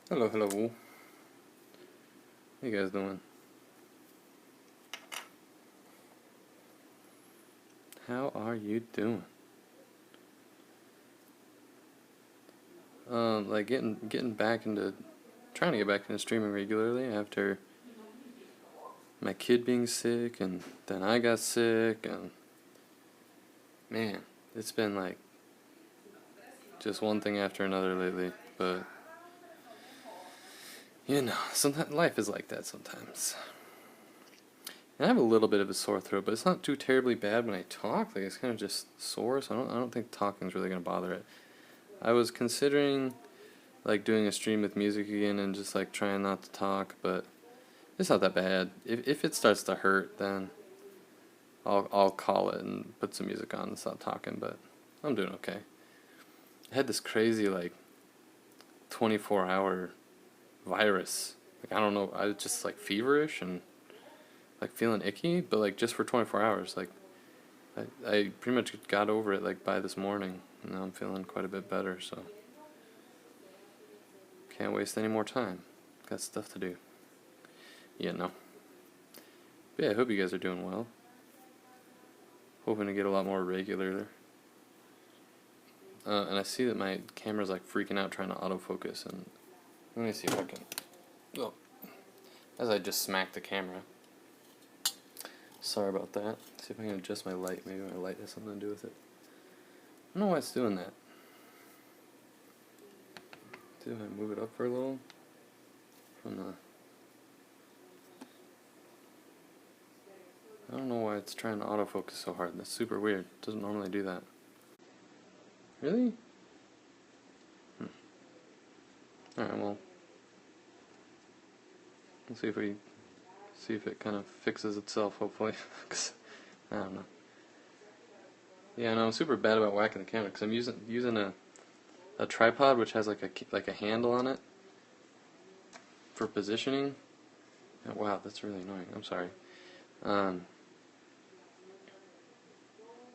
Hello, hello. How you guys doing? How are you doing? Like getting back into trying to get back into streaming regularly after my kid being sick, and then I got sick, and man, it's been like just one thing after another lately. But sometimes life is like that sometimes. And I have a little bit of a sore throat, but it's not too terribly bad when I talk. Like, it's kind of just sore, so I don't think talking's really gonna bother it. I was considering like doing a stream with music again and just like trying not to talk, but it's not that bad. If it starts to hurt, then I'll call it and put some music on and stop talking. But I'm doing okay. I had this crazy like 24-hour virus. Like, I don't know. I was just like feverish and like feeling icky, but like just for 24 hours. Like I pretty much got over it like by this morning, and now I'm feeling quite a bit better. So can't waste any more time. Got stuff to do. But yeah, I hope you guys are doing well. Hoping to get a lot more regular. And I see that my camera's like freaking out trying to autofocus, and let me see if I can. Oh, as I just smacked the camera. Sorry about that. See if I can adjust my light. Maybe my light has something to do with it. I don't know why it's doing that. See if I move it up for a little from the. I don't know why it's trying to autofocus so hard. That's super weird. It doesn't normally do that. Really? Alright, well. Let's see if it kind of fixes itself, hopefully. 'Cause I don't know. Yeah, no, I'm super bad about whacking the camera because I'm using a tripod which has like a handle on it for positioning. Oh, wow, that's really annoying. I'm sorry.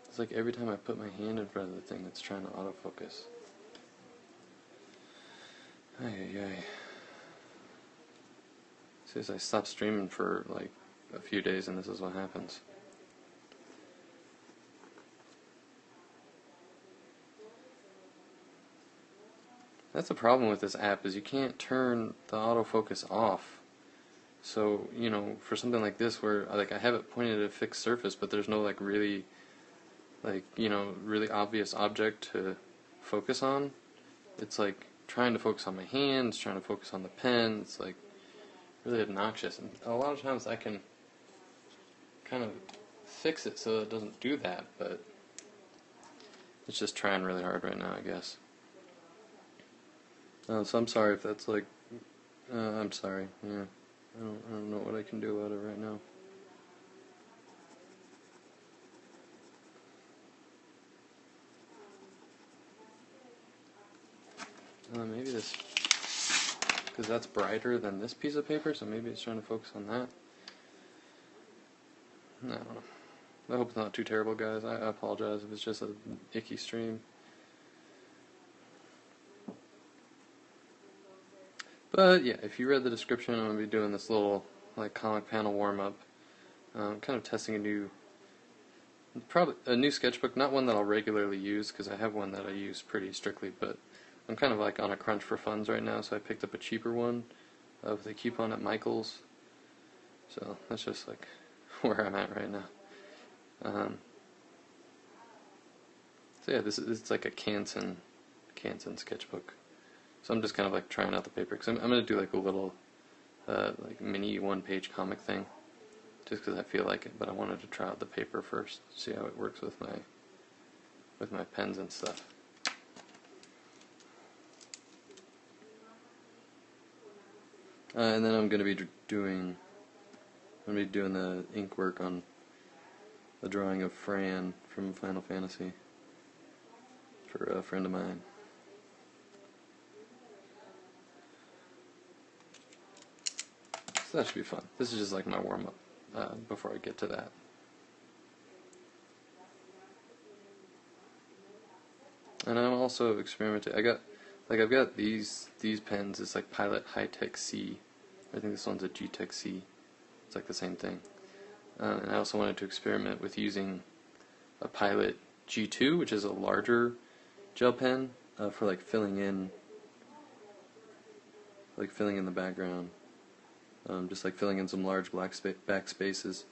It's like every time I put my hand in front of the thing, it's trying to autofocus. Ay. Since I stopped streaming for like a few days, and this is what happens. That's the problem with this app, is you can't turn the autofocus off. So, for something like this where like I have it pointed at a fixed surface, but there's no like really really obvious object to focus on. It's like trying to focus on my hands, trying to focus on the pen. It's like really obnoxious, and a lot of times I can kind of fix it so it doesn't do that, but it's just trying really hard right now, I guess. So I'm sorry if that's like, I'm sorry. Yeah, I don't know what I can do about it right now. Maybe this, because that's brighter than this piece of paper, so maybe it's trying to focus on that. I don't know. I hope it's not too terrible, guys. I apologize if it's just an icky stream. But yeah, if you read the description, I'm going to be doing this little like comic panel warm-up. Kind of testing probably a new sketchbook, not one that I'll regularly use because I have one that I use pretty strictly, but I'm kind of like on a crunch for funds right now, so I picked up a cheaper one of the coupon at Michael's. So that's just like where I'm at right now. So yeah, it's like a Canson sketchbook. So I'm just kind of like trying out the paper, because I'm going to do like a little like mini one-page comic thing, just because I feel like it. But I wanted to try out the paper first, see how it works with my pens and stuff. And then I'm going to be doing the ink work on the drawing of Fran from Final Fantasy for a friend of mine. So that should be fun. This is just like my warm-up before I get to that. And I'm also experimenting. I got Like I've got these pens. It's like Pilot High Tech C. I think this one's a G Tech C. It's like the same thing. And I also wanted to experiment with using a Pilot G2, which is a larger gel pen for like filling in the background, just like filling in some large back spaces.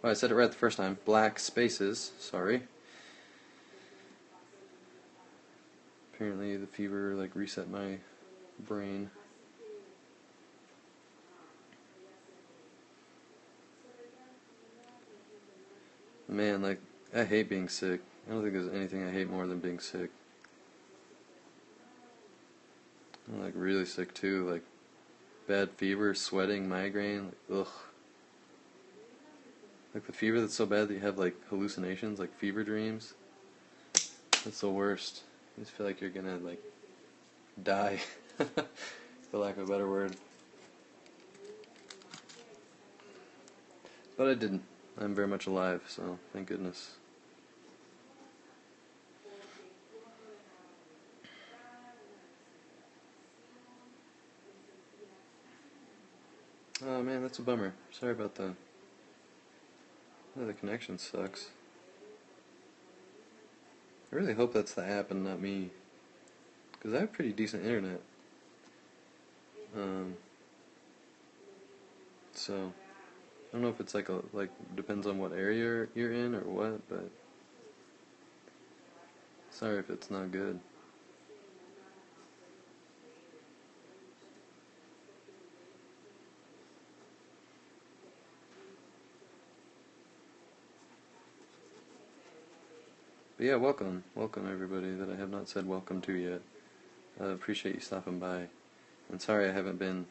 Oh, I said it right the first time. Black spaces. Sorry. Apparently the fever like reset my brain. Man, like I hate being sick. I don't think there's anything I hate more than being sick. I'm like really sick too, like bad fever, sweating, migraine, like, ugh. Like the fever that's so bad that you have like hallucinations, like fever dreams. That's the worst. You just feel like you're gonna like die, for lack of a better word. But I didn't. I'm very much alive, so thank goodness. Oh man, that's a bummer. Sorry about that. Oh, the connection sucks. I really hope that's the app and not me, because I have pretty decent internet. So I don't know if it's like depends on what area you're in or what, but sorry if it's not good. But yeah, welcome everybody that I have not said welcome to yet. I appreciate you stopping by, and sorry I haven't been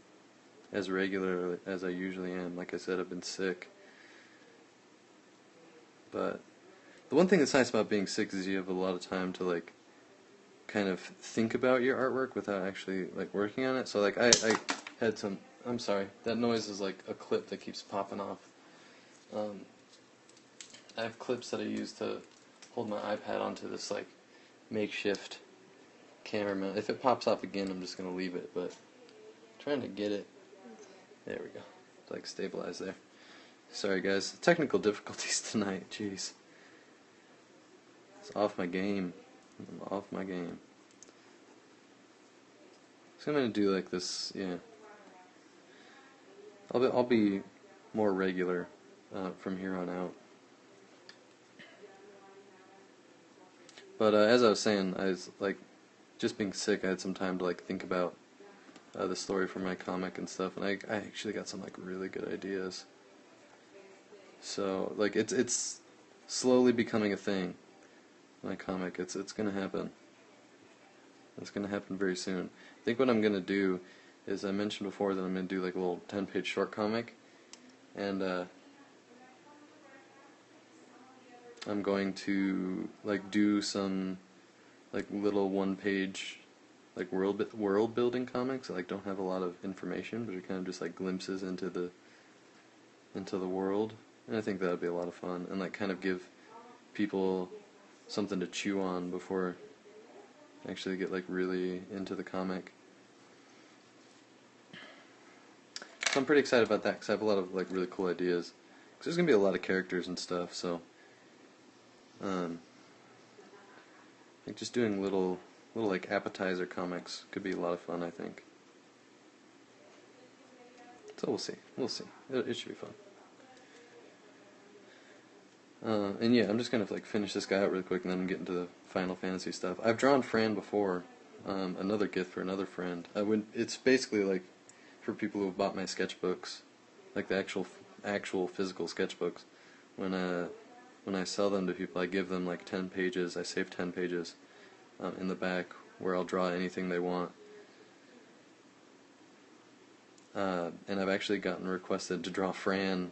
as regular as I usually am. Like I said, I've been sick. But the one thing that's nice about being sick is you have a lot of time to like kind of think about your artwork without actually like working on it. So like I had some. I'm sorry, that noise is like a clip that keeps popping off. I have clips that I use to hold my iPad onto this like makeshift camera mount. If it pops off again, I'm just gonna leave it. But I'm trying to get it. There we go. It's like stabilized there. Sorry guys, technical difficulties tonight. Jeez, it's off my game. I'm off my game. So I'm gonna do like this. Yeah, I'll be more regular from here on out. But as I was saying, I was like just being sick. I had some time to like think about the story for my comic and stuff, and I actually got some like really good ideas. So like it's slowly becoming a thing. My comic, it's gonna happen. It's gonna happen very soon. I think what I'm gonna do is I mentioned before that I'm gonna do like a little 10-page short comic, and I'm going to like do some like little 1-page like world building comics that like don't have a lot of information, but are kind of just like glimpses into the world. And I think that would be a lot of fun, and like kind of give people something to chew on before I actually get like really into the comic. So I'm pretty excited about that because I have a lot of like really cool ideas. Because there's gonna be a lot of characters and stuff, so like just doing little like appetizer comics could be a lot of fun, I think. So we'll see. It should be fun. And yeah, I'm just gonna like finish this guy out really quick, and then get into the Final Fantasy stuff. I've drawn Fran before, another gift for another friend. It's basically like for people who have bought my sketchbooks, like the actual physical sketchbooks. When I sell them to people, I give them like 10 pages. I save 10 pages in the back where I'll draw anything they want. And I've actually gotten requested to draw Fran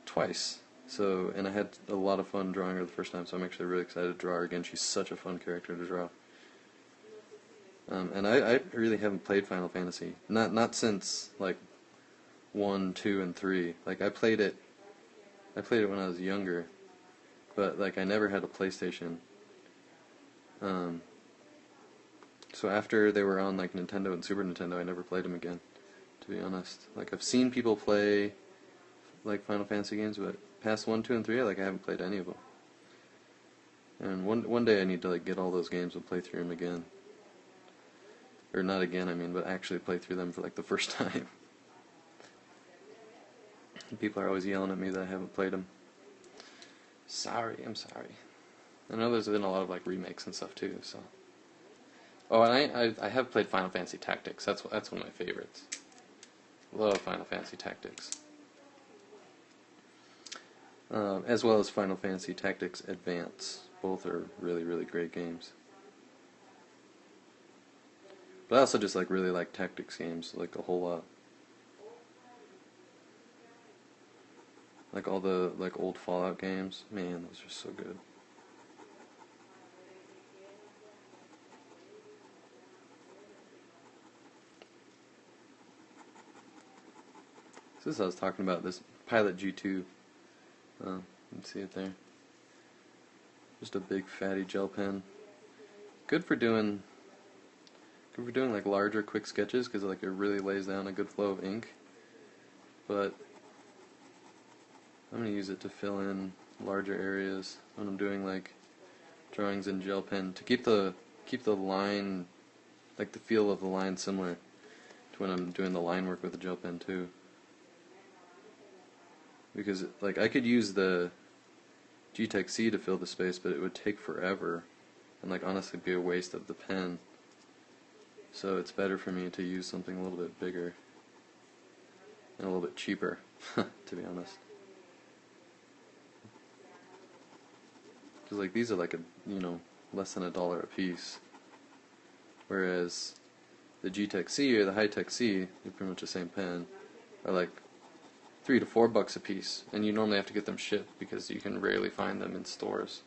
twice. So, and I had a lot of fun drawing her the first time, so I'm actually really excited to draw her again. She's such a fun character to draw. And I really haven't played Final Fantasy. Not since, like, 1, 2, and 3. Like, I played it when I was younger, but, like, I never had a PlayStation. So after they were on like Nintendo and Super Nintendo, I never played them again, to be honest. Like I've seen people play like Final Fantasy games, but past 1, 2, and 3, like I haven't played any of them. And one day I need to like get all those games and play through them again. Or not again, I mean, but actually play through them for like the first time. People are always yelling at me that I haven't played them. Sorry, I'm sorry. I know there's been a lot of like remakes and stuff too, so. Oh, and I have played Final Fantasy Tactics. That's one of my favorites. Love Final Fantasy Tactics. As well as Final Fantasy Tactics Advance. Both are really, really great games. But I also just like really like tactics games, like a whole lot. Like all the like old Fallout games, man, those are so good. So this I was talking about, this Pilot G2. You can see it there. Just a big fatty gel pen. Good for doing like larger quick sketches because like it really lays down a good flow of ink. But I'm gonna use it to fill in larger areas when I'm doing like drawings in gel pen to keep the line, like the feel of the line similar to when I'm doing the line work with the gel pen too. Because like I could use the G-Tech-C to fill the space, but it would take forever and like honestly be a waste of the pen. So it's better for me to use something a little bit bigger and a little bit cheaper, to be honest. Because like these are like less than $1 a piece, whereas the G-Tech-C or the High-Tech-C, they're pretty much the same pen, are like $3 to $4 a piece, and you normally have to get them shipped because you can rarely find them in stores.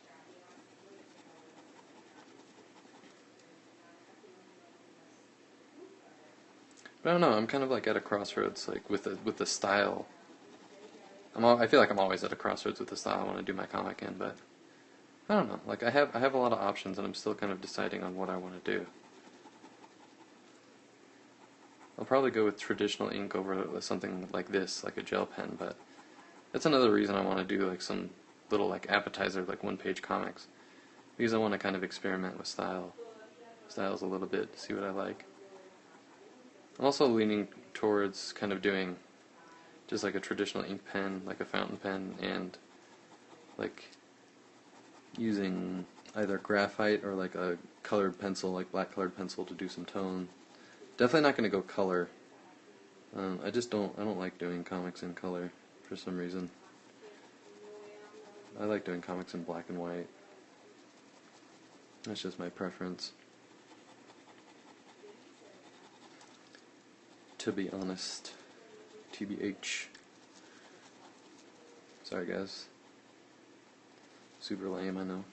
But I don't know, I'm kind of like at a crossroads, like with the style. I feel like I'm always at a crossroads with the style I want to do my comic in, but I don't know. Like I have a lot of options, and I'm still kind of deciding on what I want to do. I'll probably go with traditional ink over something like this, like a gel pen, but that's another reason I want to do like some little like appetizer, like one-page comics, because I want to kind of experiment with styles a little bit, see what I like. I'm also leaning towards kind of doing just like a traditional ink pen, like a fountain pen, and like using either graphite or like a colored pencil, like black colored pencil, to do some tone. Definitely not going to go color. I don't like doing comics in color for some reason. I like doing comics in black and white. That's just my preference. To be honest. TBH. Sorry guys. Super lame, I know.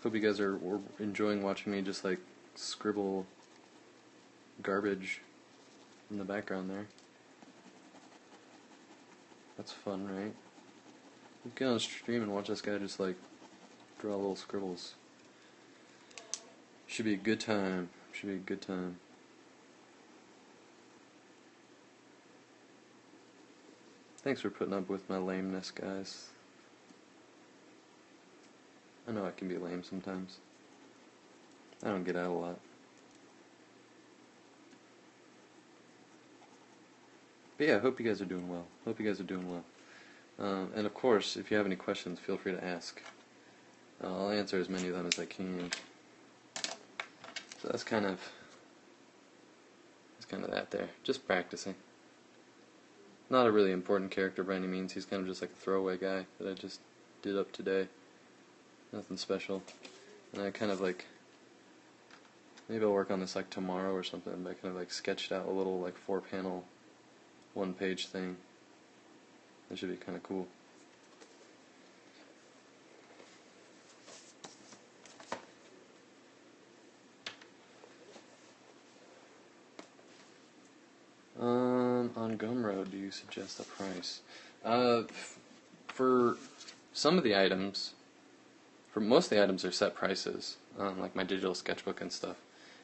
Hope you guys are enjoying watching me just like scribble garbage in the background there. That's fun, right? You get on stream and watch this guy just like draw little scribbles. Should be a good time. Should be a good time. Thanks for putting up with my lameness, guys. I know I can be lame sometimes. I don't get out a lot. But yeah, I hope you guys are doing well. Hope you guys are doing well. And of course, if you have any questions, feel free to ask. I'll answer as many of them as I can. So that's kind of that there. Just practicing. Not a really important character by any means. He's kind of just like a throwaway guy that I just did up today. Nothing special. And I kind of like, maybe I'll work on this like tomorrow or something, but I kind of like sketched out a little like 4-panel, 1-page thing. That should be kind of cool. On Gumroad, do you suggest a price? For some of the items, for most of the items, are set prices, like my digital sketchbook and stuff.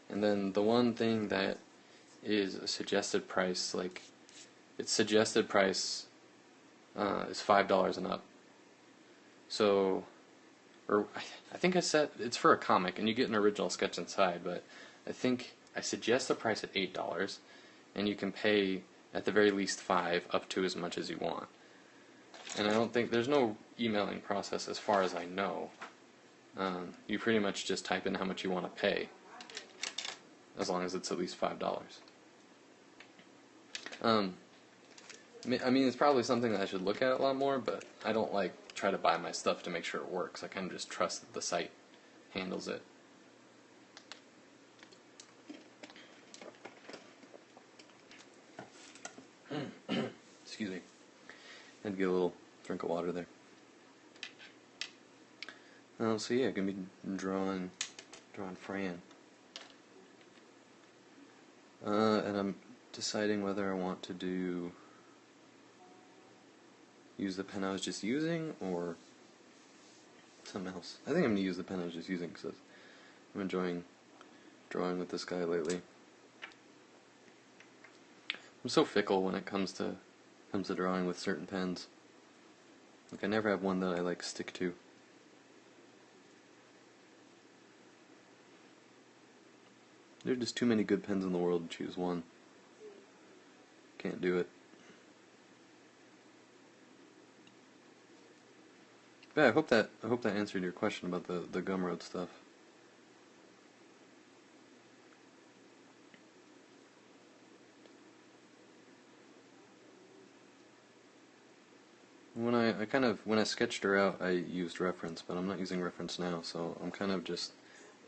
And then the one thing that is a suggested price, like its suggested price is $5 and up. So, or I think I set it's for a comic, and you get an original sketch inside. But I think I suggest a price at $8, and you can pay at the very least $5 up to as much as you want. And I don't think there's no emailing process as far as I know. You pretty much just type in how much you want to pay, as long as it's at least $5. I mean, it's probably something that I should look at a lot more, but I don't like try to buy my stuff to make sure it works. I kind of just trust that the site handles it. Excuse me. Had to get a little drink of water there. So yeah, gonna be drawing Fran. And I'm deciding whether I want to use the pen I was just using or something else. I think I'm gonna use the pen I was just using because I'm enjoying drawing with this guy lately. I'm so fickle when it comes to drawing with certain pens. Like I never have one that I like stick to. There are just too many good pens in the world to choose one. Can't do it. But I hope that answered your question about the Gumroad stuff. When I sketched her out, I used reference, but I'm not using reference now, so I'm kind of just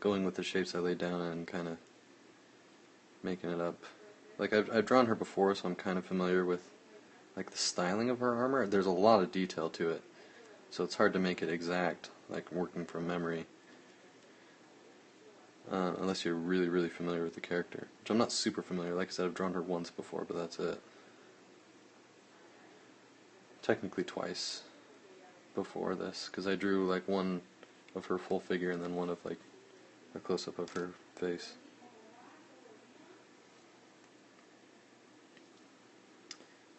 going with the shapes I laid down and kind of making it up. Like I've drawn her before, so I'm kind of familiar with like the styling of her armor. There's a lot of detail to it, so it's hard to make it exact, like working from memory, unless you're really, really familiar with the character, which I'm not super familiar. Like I said, I've drawn her once before, but that's it. Technically twice before this, because I drew like one of her full figure and then one of like a close-up of her face.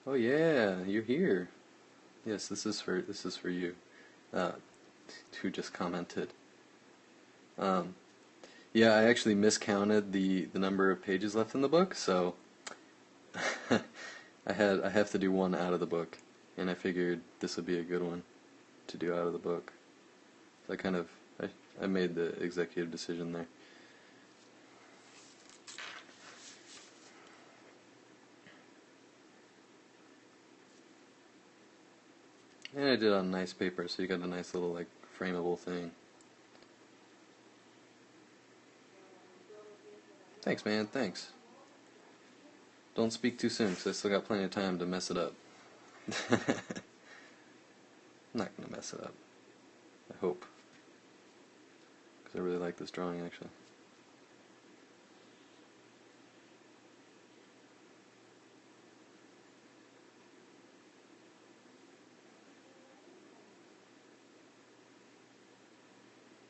Oh yeah, you're here. Yes, this is for you. Who just commented. Yeah, I actually miscounted the number of pages left in the book, so I have to do one out of the book, and I figured this would be a good one to do out of the book. So I made the executive decision there. And I did it on nice paper, so you got a nice little like frameable thing. Thanks, man, thanks. Don't speak too soon, because I still got plenty of time to mess it up. I'm not going to mess it up. I hope. Because I really like this drawing, actually.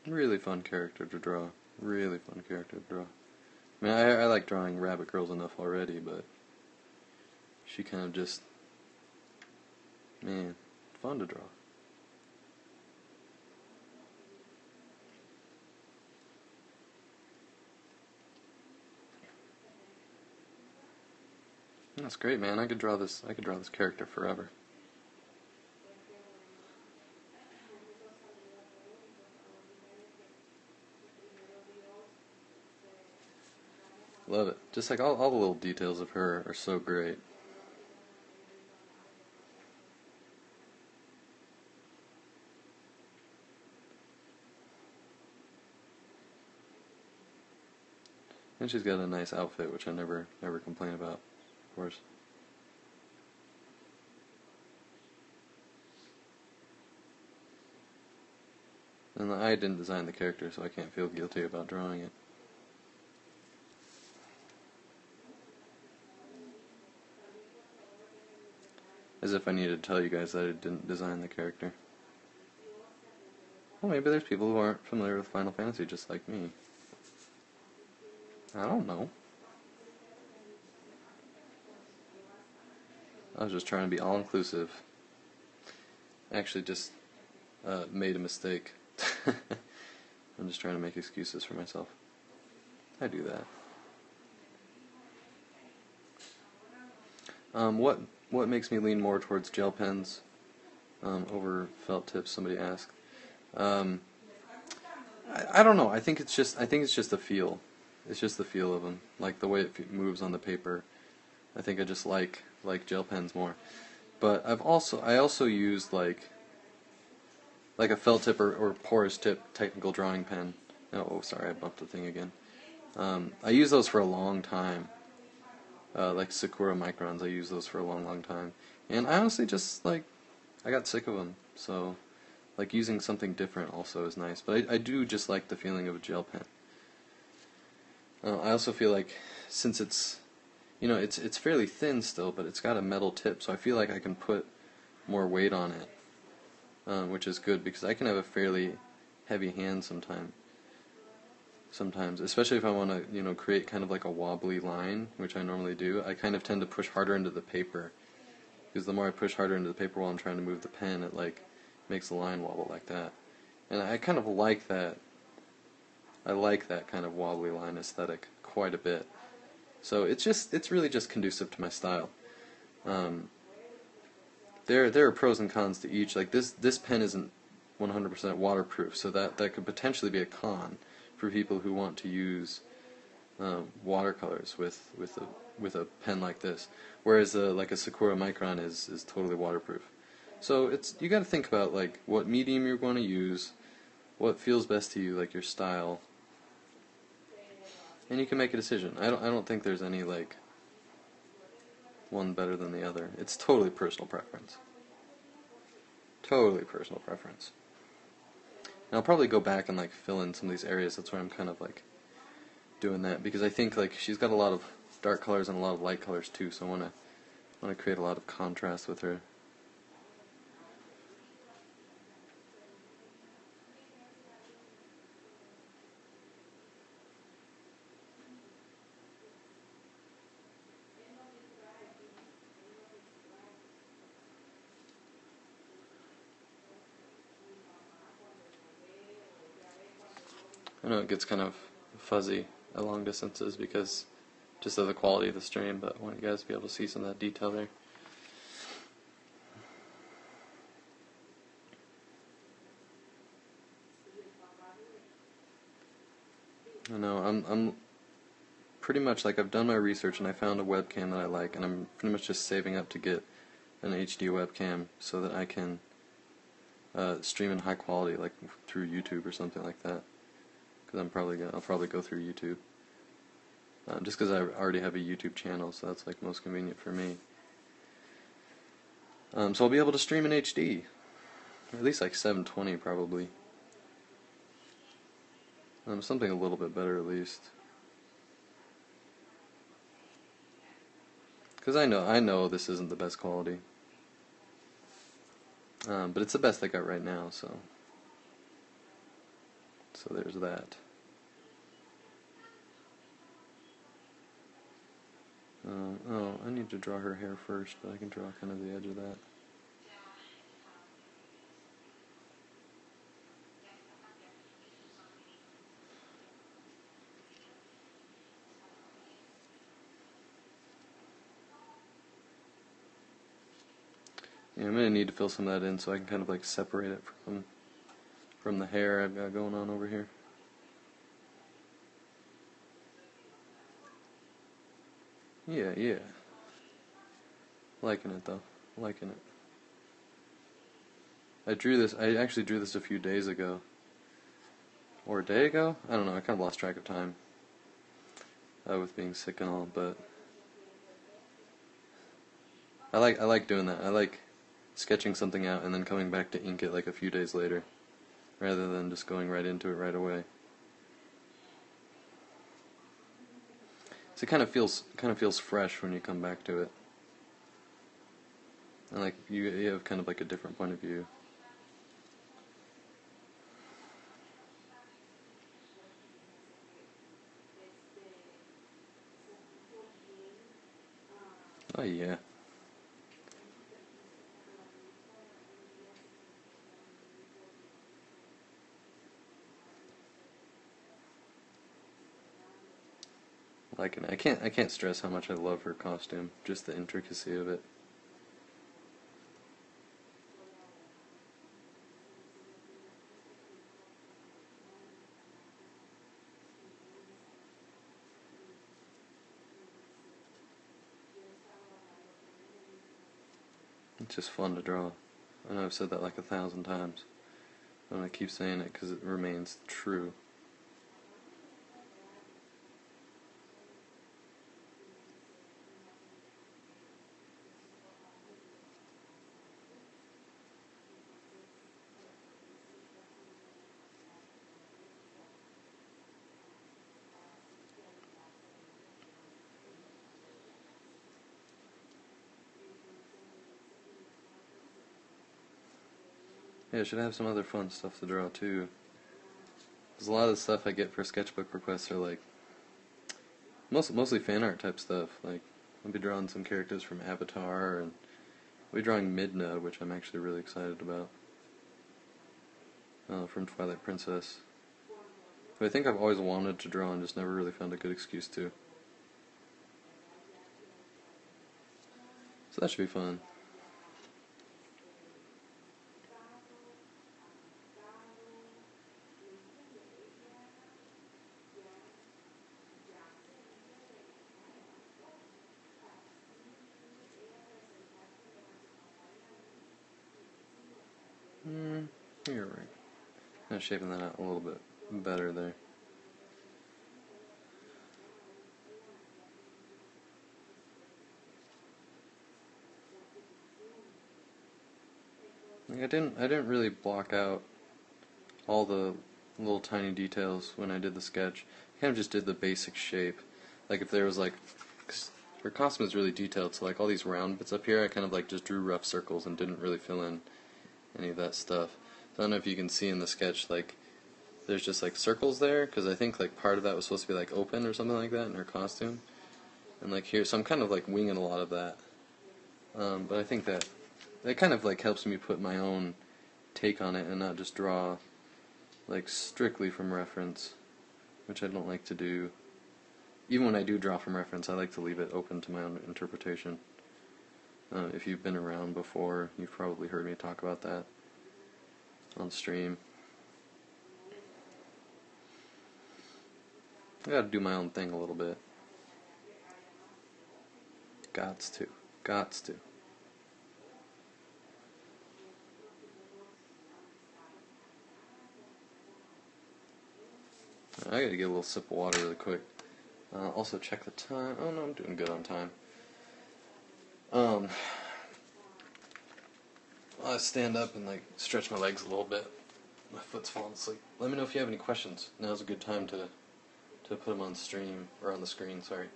Really fun character to draw. Really fun character to draw. I mean, I like drawing rabbit girls enough already, but she kind of just, man, fun to draw. That's great, man. I could draw this character forever. Love it. Just like all the little details of her are so great. And she's got a nice outfit, which I never complain about, of course. And I didn't design the character, so I can't feel guilty about drawing it. As if I needed to tell you guys that I didn't design the character. Well, maybe there's people who aren't familiar with Final Fantasy just like me. I don't know. I was just trying to be all-inclusive. Actually just made a mistake. I'm just trying to make excuses for myself. I do that. What makes me lean more towards gel pens over felt tips? Somebody asked. Um, I don't know. I think it's just the feel. It's just the feel of them, like the way it moves on the paper. I think I just like gel pens more. But I also used like a felt tip or porous tip technical drawing pen. Oh, sorry, I bumped the thing again. I use those for a long time. Like Sakura microns, I use those for a long time. And I honestly just I got sick of them. So like using something different also is nice. But I do just like the feeling of a gel pen. I also feel like since it's it's fairly thin still, but it's got a metal tip, so I feel like I can put more weight on it, which is good because I can have a fairly heavy hand sometimes, especially if I want to, create kind of like a wobbly line, which I normally do. I kind of tend to push harder into the paper, because the more I push harder into the paper while I'm trying to move the pen, it makes the line wobble like that. And I kind of like that. I like that kind of wobbly line aesthetic quite a bit. So it's really just conducive to my style. There are pros and cons to each. Like this pen isn't 100% waterproof, so that could potentially be a con for people who want to use watercolors with a pen like this. Whereas like a Sakura Micron is totally waterproof. So you got to think about like what medium you're going to use, what feels best to you, like your style, and you can make a decision. I don't think there's any like one better than the other. It's totally personal preference. Totally personal preference. And I'll probably go back and like fill in some of these areas. That's where I'm kind of like doing that, because I think like she's got a lot of dark colors and a lot of light colors too. So I want to create a lot of contrast with her. I know it gets kind of fuzzy at long distances because just of the quality of the stream, but I want you guys to be able to see some of that detail there. I know, I'm pretty much like I've done my research and I found a webcam that I like, and I'm pretty much just saving up to get an HD webcam so that I can stream in high quality, like through YouTube or something like that. Because I'll probably go through YouTube, just because I already have a YouTube channel, so that's like most convenient for me. So I'll be able to stream in HD, or at least like 720 probably. Something a little bit better at least. Because I know this isn't the best quality, but it's the best I got right now, so there's that. Oh, I need to draw her hair first, but I can draw kind of the edge of that. Yeah, I'm gonna need to fill some of that in so I can kind of like separate it from the hair I've got going on over here. Yeah. Liking it though. Liking it. I actually drew this a few days ago. Or a day ago? I don't know, I kind of lost track of time. With being sick and all, but I like doing that. I like sketching something out and then coming back to ink it like a few days later, rather than just going right into it right away. So it kind of feels fresh when you come back to it, and like you have kind of like a different point of view. Like, and I can't stress how much I love her costume, just the intricacy of it. It's just fun to draw. I know I've said that like 1,000 times, but I keep saying it because it remains true. Yeah, I should have some other fun stuff to draw too. Because a lot of the stuff I get for sketchbook requests are like mostly fan art type stuff. Like I'll be drawing some characters from Avatar, and I'll be drawing Midna, which I'm actually really excited about, from Twilight Princess, who I think I've always wanted to draw and just never really found a good excuse to. So that should be fun. You're right. I'm shaping that out a little bit better there. Like I didn't really block out all the little tiny details when I did the sketch. I kind of just did the basic shape. Like if there was like, 'cause her costume is really detailed, so like all these round bits up here, I kind of like just drew rough circles and didn't really fill in any of that stuff. So I don't know if you can see in the sketch, like there's just like circles there, because I think like part of that was supposed to be like open or something like that in her costume. And like here, so I'm kind of like winging a lot of that. But I think that kind of like helps me put my own take on it and not just draw like strictly from reference, which I don't like to do. Even when I do draw from reference, I like to leave it open to my own interpretation. If you've been around before, you've probably heard me talk about that on stream. I gotta do my own thing a little bit. Gots to. Gots to. I gotta get a little sip of water really quick. Also check the time. Oh no, I'm doing good on time. I stand up and like stretch my legs a little bit. My foot's falling asleep. Let me know if you have any questions. Now's a good time to put them on stream or on the screen. Sorry.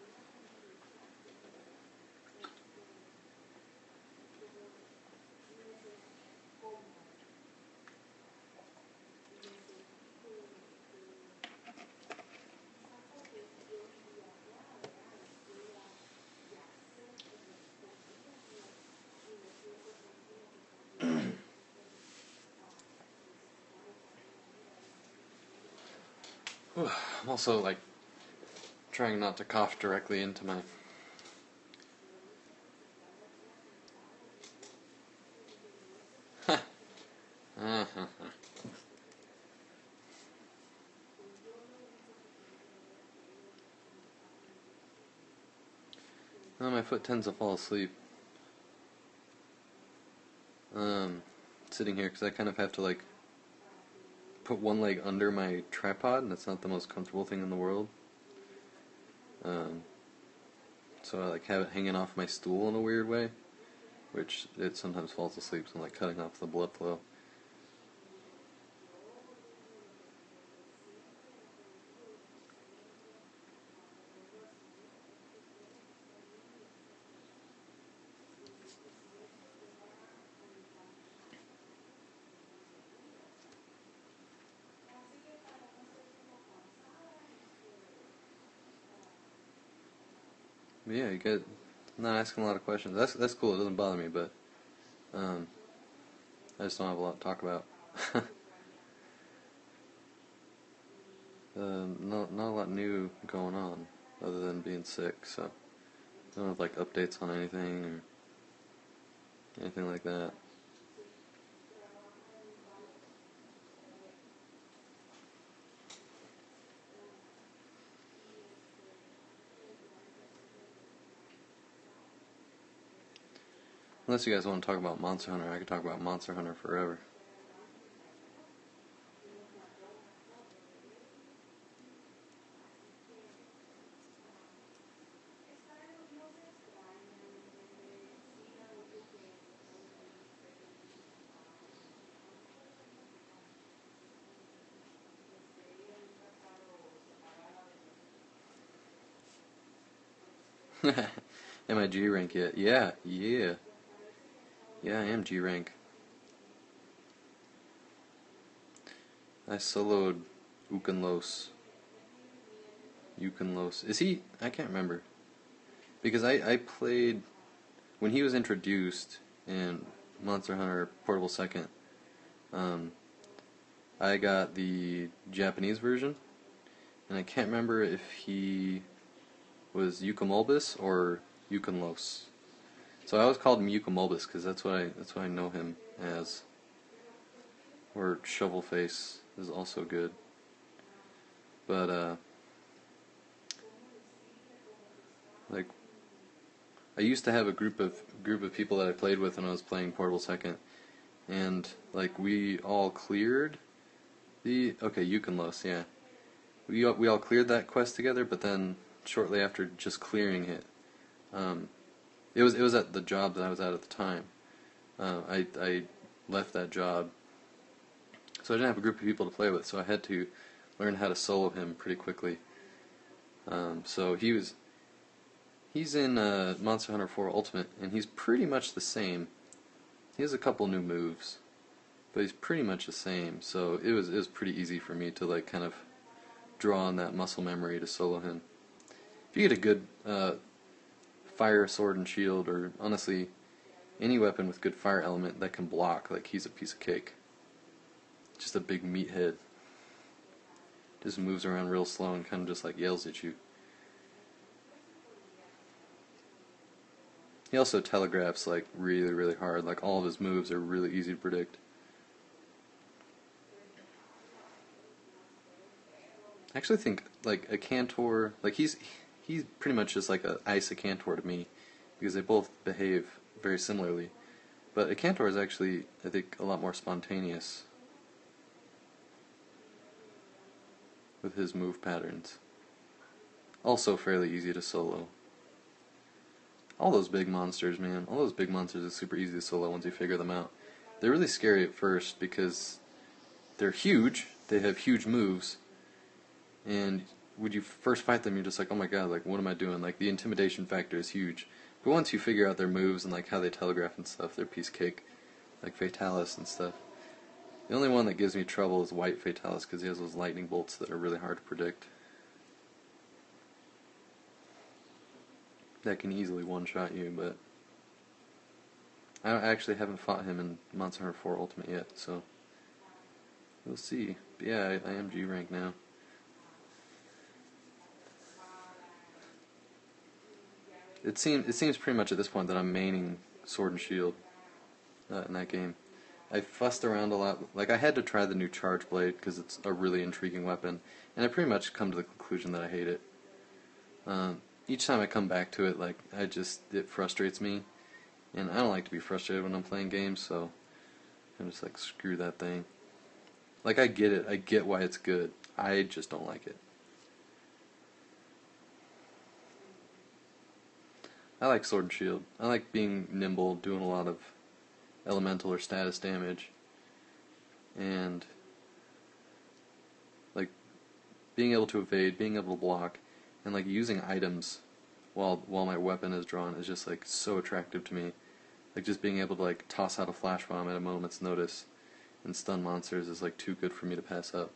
I'm also like trying not to cough directly into my. Well, my foot tends to fall asleep sitting here because I kind of have to like put one leg under my tripod, and it's not the most comfortable thing in the world. So I like have it hanging off my stool in a weird way, which it sometimes falls asleep, so I'm like cutting off the blood flow. But yeah, you get not asking a lot of questions. That's cool. It doesn't bother me, but I just don't have a lot to talk about. Not a lot new going on. other than being sick, so I don't have like updates on anything or anything like that. Unless you guys want to talk about Monster Hunter, I could talk about Monster Hunter forever. Am I G rank yet? Yeah, yeah. Yeah, I am G rank. I soloed Ukenlos. Ukenlos. Is he? I can't remember. Because I played when he was introduced in Monster Hunter Portable Second. I got the Japanese version, and I can't remember if he was Ukamulbus or Ukenlos. So I always called him Ukamulbus because that's what I know him as. Or Shovelface is also good. But like I used to have a group of people that I played with when I was playing Portable Second, and like we all cleared the Ukenlos, yeah. We all cleared that quest together, but then shortly after just clearing it, it was at the job that I was at the time. I left that job, so I didn't have a group of people to play with, so I had to learn how to solo him pretty quickly. So he's in Monster Hunter 4 Ultimate, and he's pretty much the same. He has a couple new moves, but he's pretty much the same. So it was pretty easy for me to like kind of draw on that muscle memory to solo him. If you get a good fire sword and shield, or honestly any weapon with good fire element that can block, like he's a piece of cake. Just a big meathead. Just moves around real slow and kind of just like yells at you. He also telegraphs like really, really hard. Like all of his moves are really easy to predict. I actually think like a Cantor, like he's pretty much just like a Ice Cantor to me, because they both behave very similarly. But a Cantor is actually, I think, a lot more spontaneous with his move patterns. Also fairly easy to solo. All those big monsters, man. All those big monsters are super easy to solo once you figure them out. They're really scary at first because they're huge, they have huge moves, and when you first fight them, you're just like, oh my god, like, what am I doing? Like, the intimidation factor is huge. But once you figure out their moves and like how they telegraph and stuff, they're piece of cake. Like Fatalis and stuff. The only one that gives me trouble is White Fatalis, because he has those lightning bolts that are really hard to predict. That can easily one-shot you, but I actually haven't fought him in Monster Hunter 4 Ultimate yet, so we'll see. But yeah, I am G rank now. It seems pretty much at this point that I'm maining Sword and Shield in that game. I fussed around a lot. Like, I had to try the new Charge Blade because it's a really intriguing weapon, and I pretty much come to the conclusion that I hate it. Each time I come back to it, like, it frustrates me, and I don't like to be frustrated when I'm playing games, so I'm just like, screw that thing. Like, I get it. I get why it's good. I just don't like it. I like Sword and Shield. I like being nimble, doing a lot of elemental or status damage, and like being able to evade, being able to block, and like using items while my weapon is drawn is just like so attractive to me. Like just being able to like toss out a flash bomb at a moment's notice and stun monsters is like too good for me to pass up.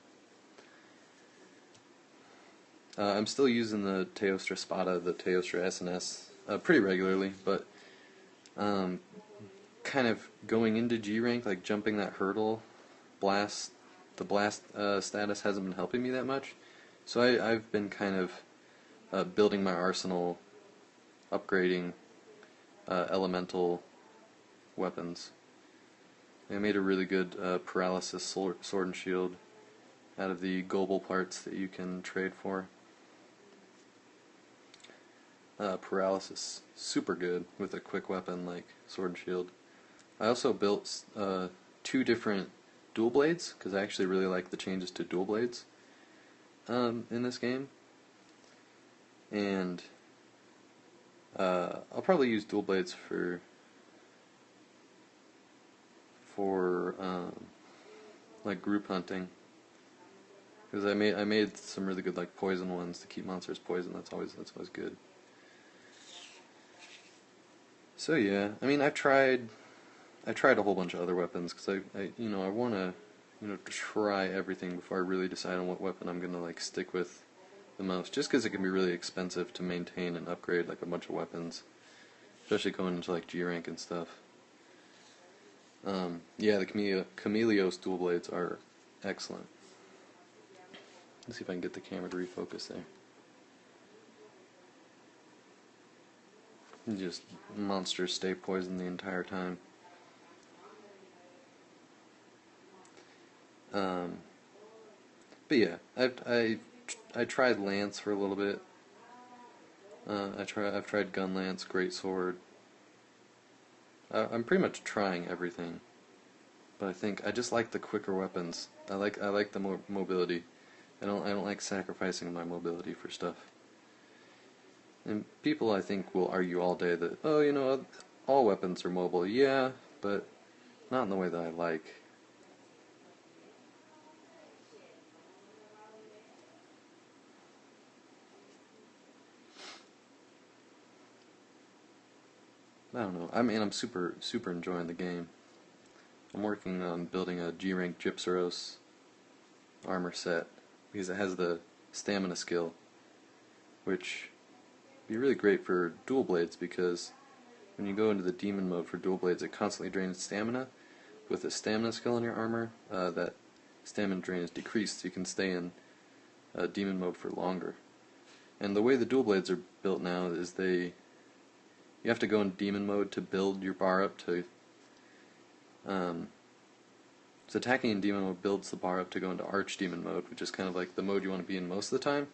I'm still using the Teostra Spada, the Teostra SNS, pretty regularly, but kind of going into G rank, like jumping that hurdle, the blast status hasn't been helping me that much. So I've been kind of building my arsenal, upgrading elemental weapons. I made a really good paralysis sword and shield out of the global parts that you can trade for. Paralysis, super good with a quick weapon like sword and shield. I also built 2 different dual blades, because I actually really like the changes to dual blades in this game. And I'll probably use dual blades for like group hunting, because I made some really good like poison ones to keep monsters poisoned. That's always good. So yeah, I mean I tried a whole bunch of other weapons, because I want to try everything before I really decide on what weapon I'm gonna like stick with the most, just because it can be really expensive to maintain and upgrade like a bunch of weapons, especially going into like G rank and stuff. Yeah, the Chameleos dual blades are excellent. Let's see if I can get the camera to refocus there. Just monsters stay poisoned the entire time. But yeah, I tried Lance for a little bit. I've tried Gun Lance, Great Sword. I'm pretty much trying everything, but I think I just like the quicker weapons. I like the mobility. I don't like sacrificing my mobility for stuff. And people, I think, will argue all day that, oh, all weapons are mobile. Yeah, but not in the way that I like. I don't know. I mean, I'm super enjoying the game. I'm working on building a G rank Gypsaros armor set, because it has the stamina skill, which would be really great for dual blades, because when you go into the demon mode for dual blades, it constantly drains stamina. With a stamina skill in your armor, that stamina drain is decreased, so you can stay in demon mode for longer. And the way the dual blades are built now is you have to go in demon mode to build your bar up to. So attacking in demon mode builds the bar up to go into archdemon mode, which is kind of like the mode you want to be in most of the time,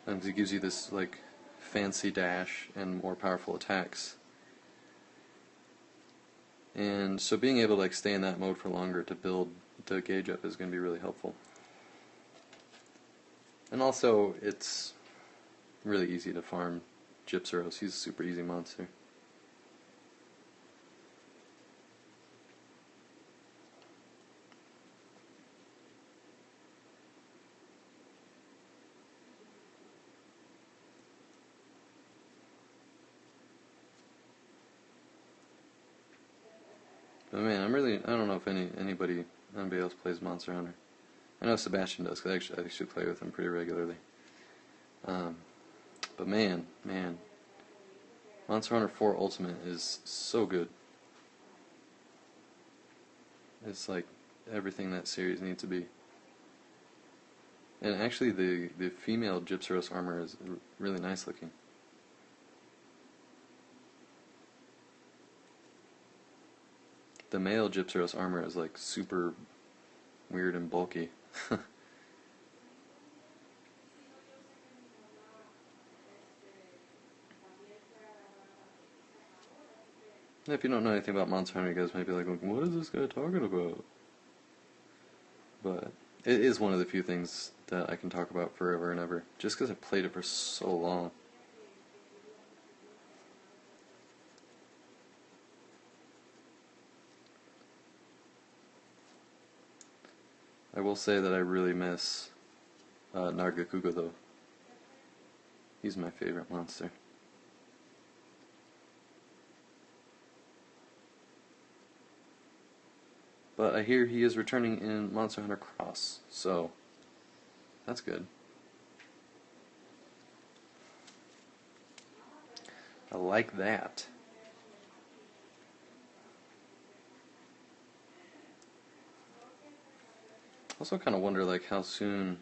and it gives you this like fancy dash and more powerful attacks. And so being able to like stay in that mode for longer to build the gauge up is going to be really helpful. And also, it's really easy to farm Gypsaros. He's a super easy monster. But man, I don't know if anybody else plays Monster Hunter. I know Sebastian does, because I actually play with him pretty regularly. But man, Monster Hunter 4 Ultimate is so good. It's like everything that series needs to be. And actually, the female Gypsaros armor is really nice looking. The male Gypsaros armor is like super weird and bulky. If you don't know anything about Monster Hunter, you guys might be like, what is this guy talking about? But it is one of the few things that I can talk about forever and ever, just because I played it for so long. I will say that I really miss Nargacuga, though. He's my favorite monster. But I hear he is returning in Monster Hunter Cross, so that's good. I like that. Also kind of wonder like how soon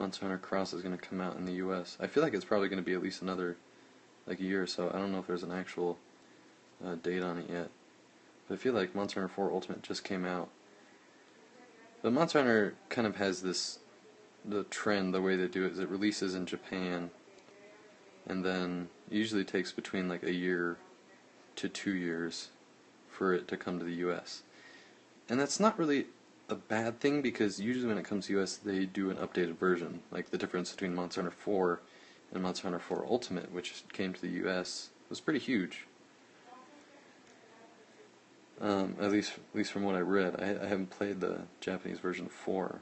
Monster Hunter Cross is going to come out in the US. I feel like it's probably going to be at least another like a year or so. I don't know if there's an actual date on it yet. But I feel like Monster Hunter 4 Ultimate just came out. But Monster Hunter kind of has the trend, the way they do it is it releases in Japan, and then it usually takes between like a year to 2 years for it to come to the US. And that's not really a bad thing, because usually when it comes to US they do an updated version. Like the difference between Monster Hunter 4 and Monster Hunter 4 Ultimate, which came to the US, was pretty huge. At least from what I read. I haven't played the Japanese version of 4.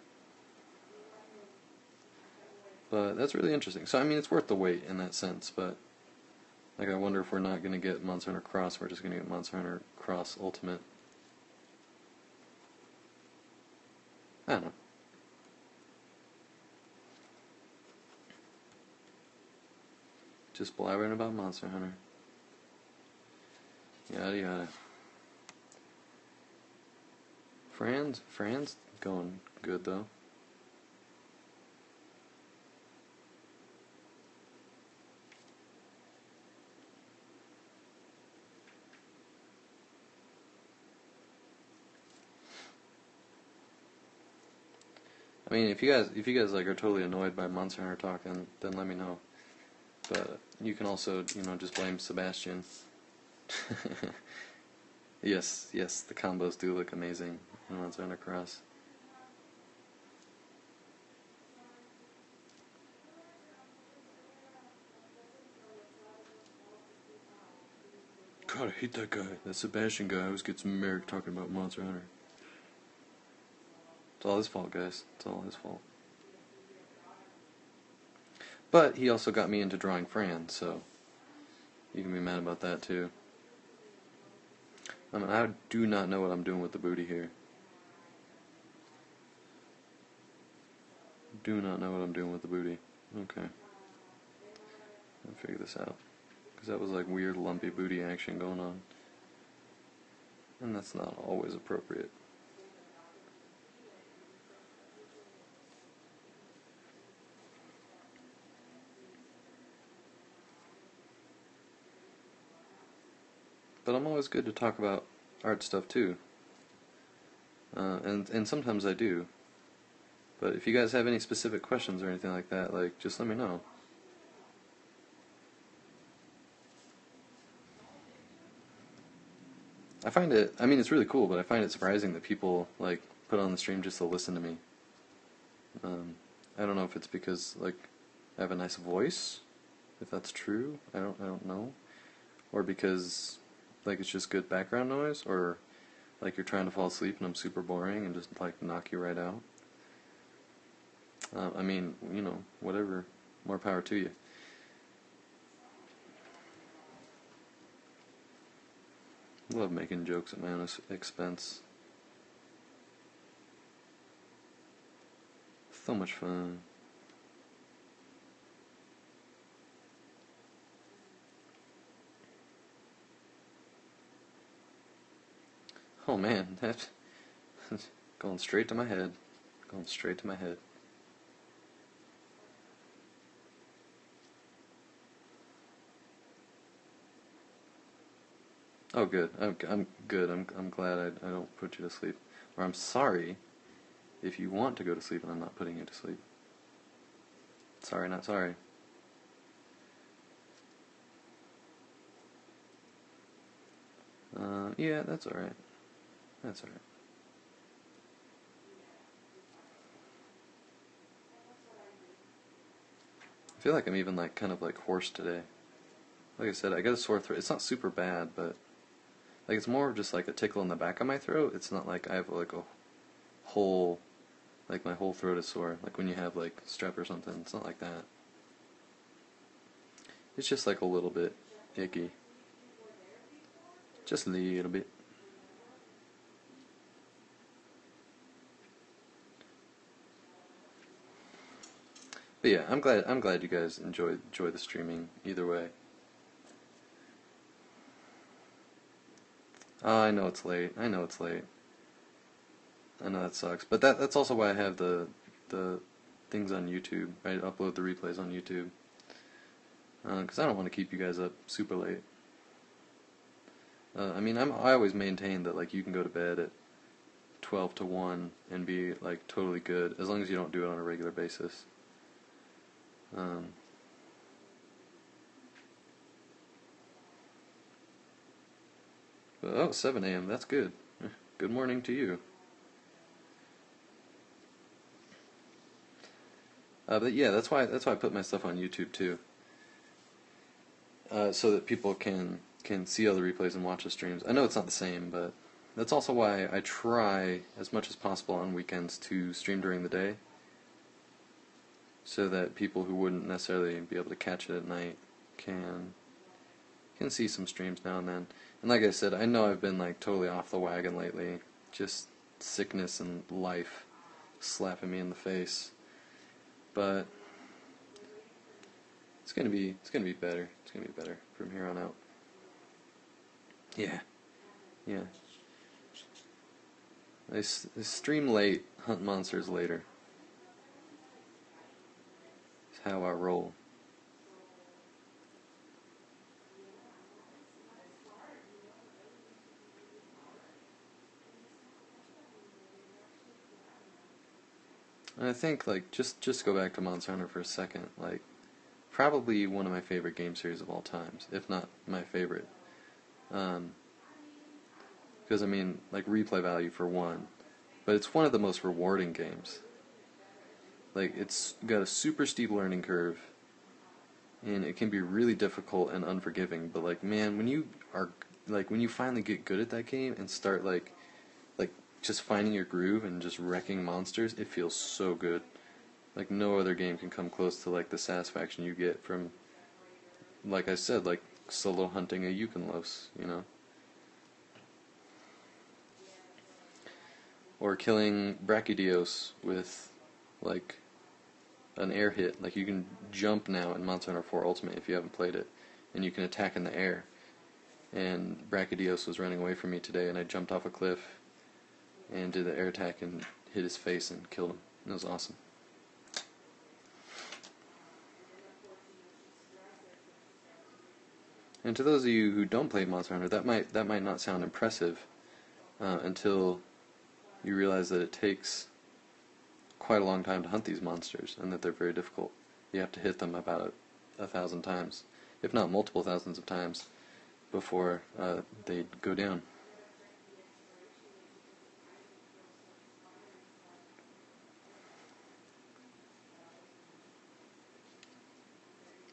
But that's really interesting. So I mean, it's worth the wait in that sense, but like I wonder if we're not going to get Monster Hunter Cross, we're just going to get Monster Hunter Cross Ultimate. I don't know. Just blabbering about Monster Hunter. Yada yada. Fran's going good though. I mean, if you guys like are totally annoyed by Monster Hunter talk, then let me know. But you can also, just blame Sebastian. Yes, the combos do look amazing in Monster Hunter Cross. God, I hate that guy. That Sebastian guy always gets Merrick talking about Monster Hunter. It's all his fault, guys. It's all his fault. But he also got me into drawing Fran, so you can be mad about that too. I mean, I do not know what I'm doing with the booty here. Do not know what I'm doing with the booty. Okay. I'll figure this out. Because that was like weird lumpy booty action going on. And that's not always appropriate. But I'm always good to talk about art stuff too. And sometimes I do. But if you guys have any specific questions or anything like that, like, just let me know. I find it, I mean, it's really cool, but I find it surprising that people, like, put on the stream just to listen to me. I don't know if it's because, like, I have a nice voice, if that's true. I don't know. Or because, like, it's just good background noise, or like you're trying to fall asleep and I'm super boring and just, like, knock you right out. I mean, whatever. More power to you. Love making jokes at my own expense. So much fun. Oh man, that's going straight to my head. Going straight to my head. Oh, good. I'm good. I'm glad I don't put you to sleep. Or I'm sorry if you want to go to sleep and I'm not putting you to sleep. Sorry, not sorry. Yeah, that's alright. That's alright. I feel like I'm even like kind of like hoarse today. Like I said, I got a sore throat. It's not super bad, but like it's more of just like a tickle in the back of my throat. It's not like I have like a whole, like my whole throat is sore. Like when you have like strep or something. It's not like that. It's just like a little bit icky. Just a little bit. But yeah, I'm glad you guys enjoy the streaming either way. Oh, I know it's late. I know that sucks. But that's also why I have the things on YouTube. I upload the replays on YouTube because I don't want to keep you guys up super late. I mean, I always maintain that like you can go to bed at 12 to 1 and be like totally good as long as you don't do it on a regular basis. But, oh, 7 a.m. That's good. Good morning to you. But yeah, that's why I put my stuff on YouTube too, so that people can see all the replays and watch the streams. I know it's not the same, but that's also why I try as much as possible on weekends to stream during the day, so that people who wouldn't necessarily be able to catch it at night can see some streams now and then. And like I said, I know I've been like totally off the wagon lately, just sickness and life slapping me in the face. But it's gonna be better. It's gonna be better from here on out. Yeah. I stream late, hunt monsters later. It's how I roll. And I think, like, just go back to Monster Hunter for a second. Like, probably one of my favorite game series of all times, if not my favorite. Because, I mean, like, replay value for one. But it's one of the most rewarding games. Like, it's got a super steep learning curve, and it can be really difficult and unforgiving. But, like, man, when you finally get good at that game and start, like just finding your groove and just wrecking monsters, it feels so good. Like no other game can come close to like the satisfaction you get from, like I said, like solo hunting a Yukonlos, you know? Or killing Brachydios with like an air hit. Like you can jump now in Monster Hunter 4 Ultimate if you haven't played it, and you can attack in the air. And Brachydios was running away from me today, and I jumped off a cliff and did the air attack and hit his face and killed him. It was awesome. And to those of you who don't play Monster Hunter, that might not sound impressive until you realize that it takes quite a long time to hunt these monsters, and that they're very difficult. You have to hit them about 1,000 times, if not multiple thousands of times, before they go down.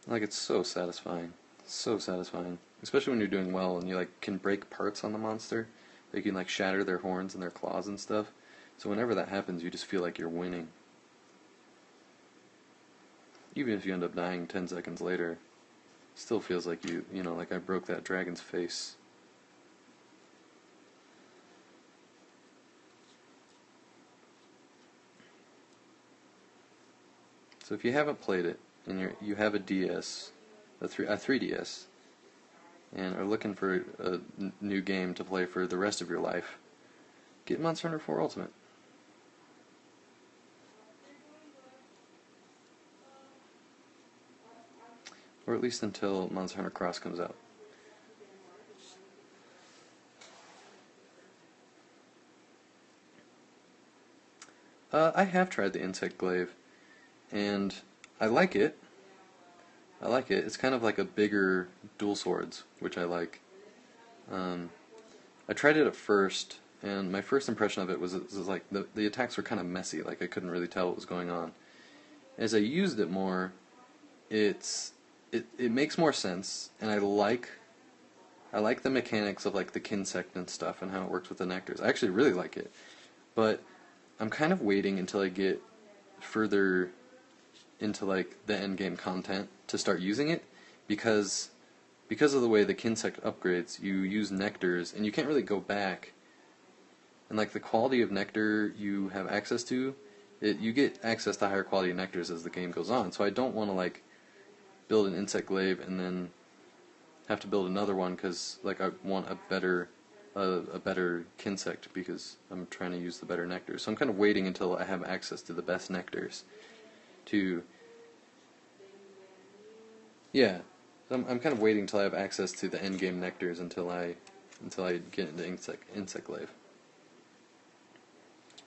Like, it's so satisfying. So satisfying. Especially when you're doing well and you, like, can break parts on the monster. You can, like, shatter their horns and their claws and stuff. So whenever that happens, you just feel like you're winning. Even if you end up dying 10 seconds later, it still feels like you know, like I broke that dragon's face. So if you haven't played it, and you have a DS, a 3DS, and are looking for a new game to play for the rest of your life, get Monster Hunter 4 Ultimate. Or at least until Monster Hunter Cross comes out. I have tried the Insect Glaive, and I like it. It's kind of like a bigger dual swords, which I like. I tried it at first, and my first impression of it was like the attacks were kind of messy. Like I couldn't really tell what was going on. As I used it more, it makes more sense, and I like the mechanics of like the Kinsect and stuff and how it works with the nectars. I actually really like it, but I'm kind of waiting until I get further into like the end game content to start using it, because of the way the Kinsect upgrades, you use nectars and you can't really go back, and like the quality of nectar you have access to, you get access to higher quality nectars as the game goes on. So I don't want to like build an Insect Glaive and then have to build another one because like I want a better Kinsect because I'm trying to use the better nectars. So I'm kind of waiting until I have access to the best nectars, to, yeah, I'm kind of waiting until I have access to the endgame nectars until I get into insect glaive.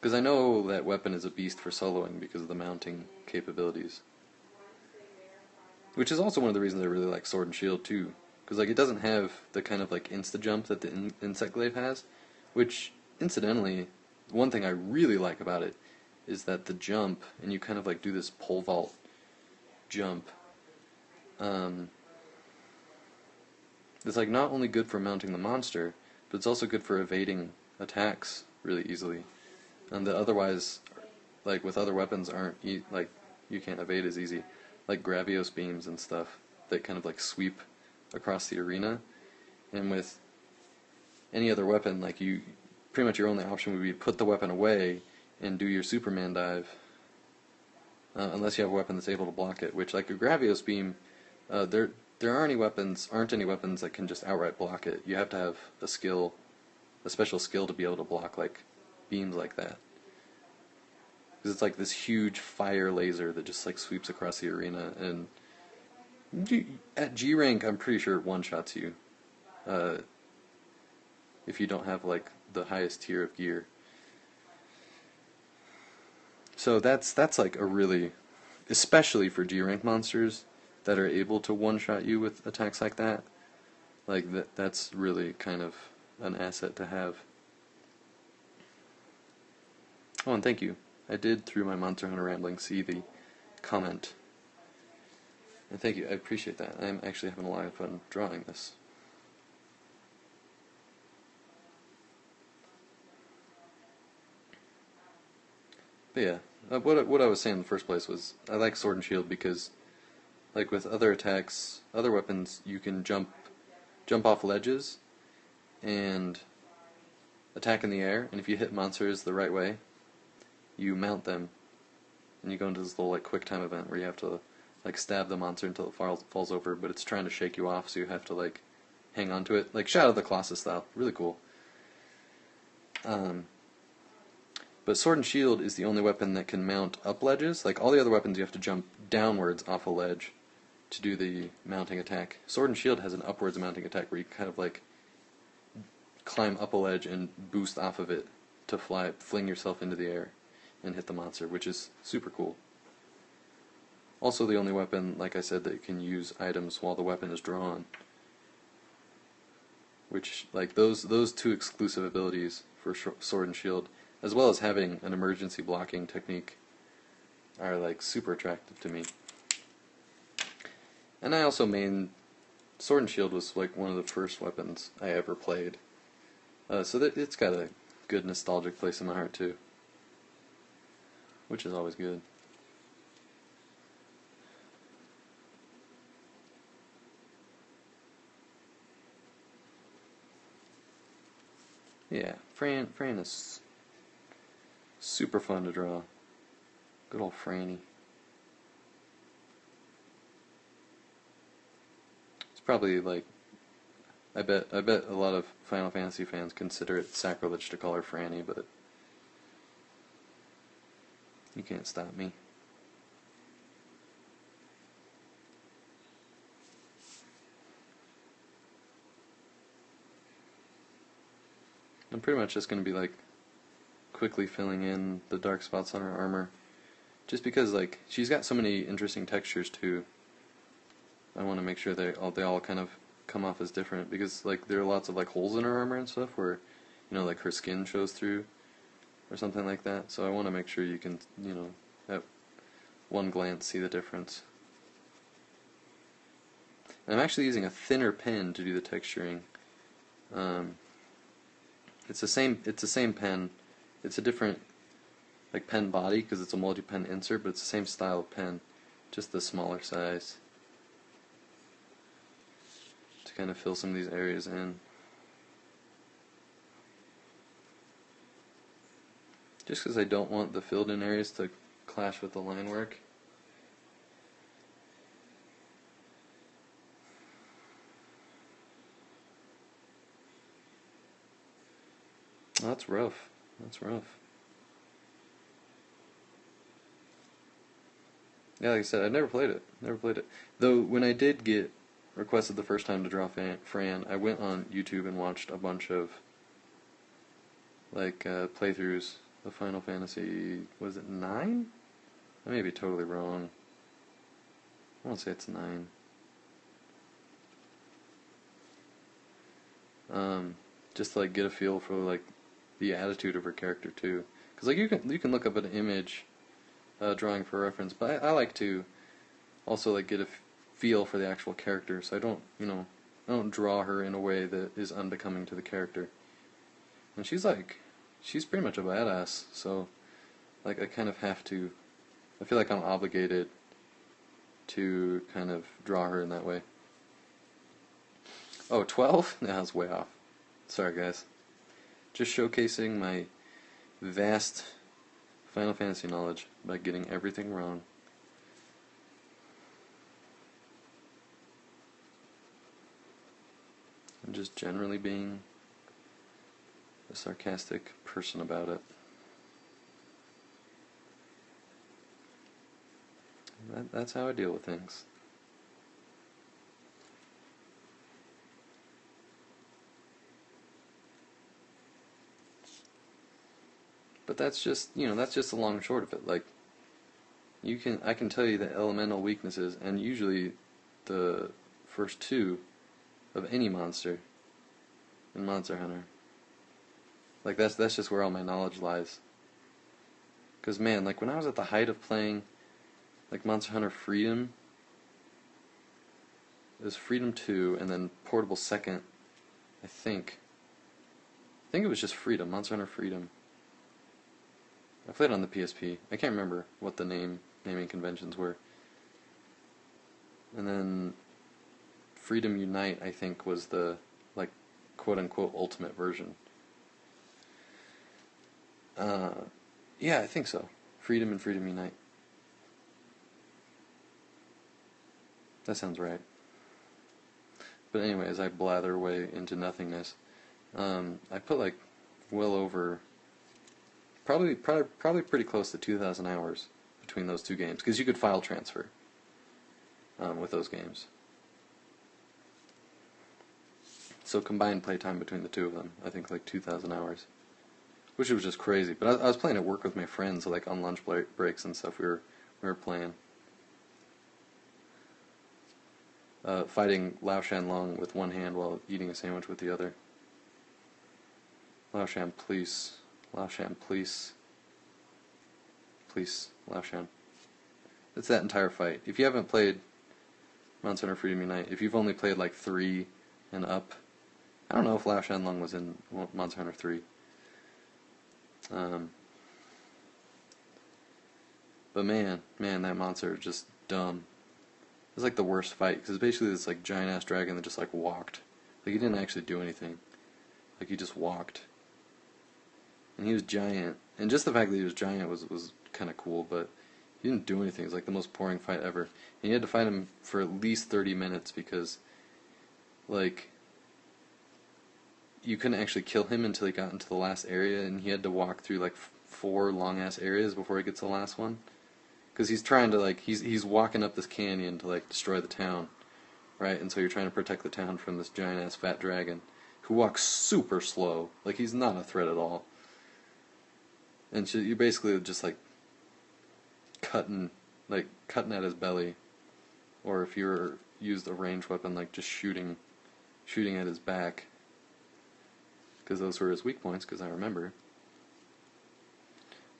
Because I know that weapon is a beast for soloing because of the mounting capabilities. Which is also one of the reasons I really like Sword and Shield too. Because like it doesn't have the kind of like insta jump that the insect glaive has, which incidentally, one thing I really like about it is that the jump, and you kind of like do this pole vault jump. It's like not only good for mounting the monster, but it's also good for evading attacks really easily, and that otherwise, like with other weapons, aren't like you can't evade as easy, like Gravios beams and stuff that kind of like sweep across the arena, and with any other weapon, like you, pretty much your only option would be to put the weapon away and do your Superman dive, unless you have a weapon that's able to block it. Which, like a Gravios beam, there aren't any weapons that can just outright block it. You have to have a special skill to be able to block like beams like that. Because it's like this huge fire laser that just like sweeps across the arena, and at G rank, I'm pretty sure it one-shots you. If you don't have like the highest tier of gear. So that's like a really, especially for G rank monsters that are able to one-shot you with attacks like that, like that's really kind of an asset to have. Oh, and thank you. I did, through my Monster Hunter rambling, see the comment. And thank you, I appreciate that. I'm actually having a lot of fun drawing this. But yeah, what I was saying in the first place was I like Sword and Shield because, like with other attacks, other weapons, you can jump off ledges and attack in the air, and if you hit monsters the right way, you mount them, and you go into this little like quick time event where you have to like stab the monster until it falls over, but it's trying to shake you off, so you have to like hang on to it, like Shadow of the Colossus style. Really cool. But Sword and Shield is the only weapon that can mount up ledges. Like all the other weapons, you have to jump downwards off a ledge to do the mounting attack. Sword and Shield has an upwards mounting attack where you kind of like climb up a ledge and boost off of it to fling yourself into the air and hit the monster, which is super cool. Also the only weapon, like I said, that can use items while the weapon is drawn. Which, like, those two exclusive abilities for Sword and Shield, as well as having an emergency blocking technique, are, like, super attractive to me. And I also Sword and Shield was, like, one of the first weapons I ever played. So that it's got a good nostalgic place in my heart, too. Which is always good. Yeah, Fran is super fun to draw. Good old Franny. It's probably like, I bet a lot of Final Fantasy fans consider it sacrilege to call her Franny, but you can't stop me. I'm pretty much just going to be like quickly filling in the dark spots on her armor, just because like she's got so many interesting textures too. I want to make sure they all kind of come off as different, because like there are lots of like holes in her armor and stuff where, you know, like her skin shows through or something like that. So I want to make sure you can, you know, at one glance see the difference. And I'm actually using a thinner pen to do the texturing. It's the same pen. It's a different like pen body because it's a multi-pen insert, but it's the same style of pen, just the smaller size, to kind of fill some of these areas in. Just because I don't want the filled in areas to clash with the line work. Oh, that's rough. That's rough. Yeah, like I said, I never played it. Never played it. Though when I did get requested the first time to draw Fran, I went on YouTube and watched a bunch of like playthroughs of Final Fantasy. Was it 9? I may be totally wrong. I want to say it's 9. Just to like get a feel for like the attitude of her character too, because like you can look up an image drawing for reference, but I like to also like get a feel for the actual character, so I don't I don't draw her in a way that is unbecoming to the character. And she's pretty much a badass, so like I kind of have to. I feel like I'm obligated to kind of draw her in that way. Oh, 12? Nah, I was way off. Sorry, guys. Just showcasing my vast Final Fantasy knowledge by getting everything wrong. And just generally being a sarcastic person about it. That's how I deal with things. But that's just, that's just the long and short of it. Like, I can tell you the elemental weaknesses, and usually the first two of any monster in Monster Hunter. Like, that's just where all my knowledge lies. Because, man, like, when I was at the height of playing, like, Monster Hunter Freedom, it was Freedom 2, and then Portable Second, I think. I think it was just Freedom, Monster Hunter Freedom. I played on the PSP. I can't remember what the naming conventions were. And then Freedom Unite, I think, was the, like, quote-unquote ultimate version. Yeah, I think so. Freedom and Freedom Unite. That sounds right. But anyways, I blather away into nothingness. I put, like, well over... Probably pretty close to 2,000 hours between those two games, because you could file transfer with those games. So combined playtime between the two of them, I think like 2,000 hours, which was just crazy. But I was playing at work with my friends, so like on lunch breaks and stuff, we were playing, fighting Lao Shanlong with one hand while eating a sandwich with the other. Lao Shan, please. Lao Shan, please. Please, Lao Shan. It's that entire fight. If you haven't played Monster Hunter Freedom Unite, if you've only played like 3 and up, I don't know if Lao Shanlong was in Monster Hunter 3. But man, that monster is just dumb. It's like the worst fight, because basically this like giant ass dragon that just like walked. Like he didn't actually do anything. Like he just walked. And he was giant. And just the fact that he was giant was kind of cool, but he didn't do anything. It was like the most boring fight ever. And you had to fight him for at least 30 minutes because, like, you couldn't actually kill him until he got into the last area, and he had to walk through, like, 4 long-ass areas before he gets to the last one. Because he's trying to, like, he's walking up this canyon to, like, destroy the town, right? And so you're trying to protect the town from this giant-ass fat dragon who walks super slow. Like, he's not a threat at all. And so you're basically just like cutting at his belly, or if you're used a ranged weapon, like just shooting at his back, because those were his weak points. Because I remember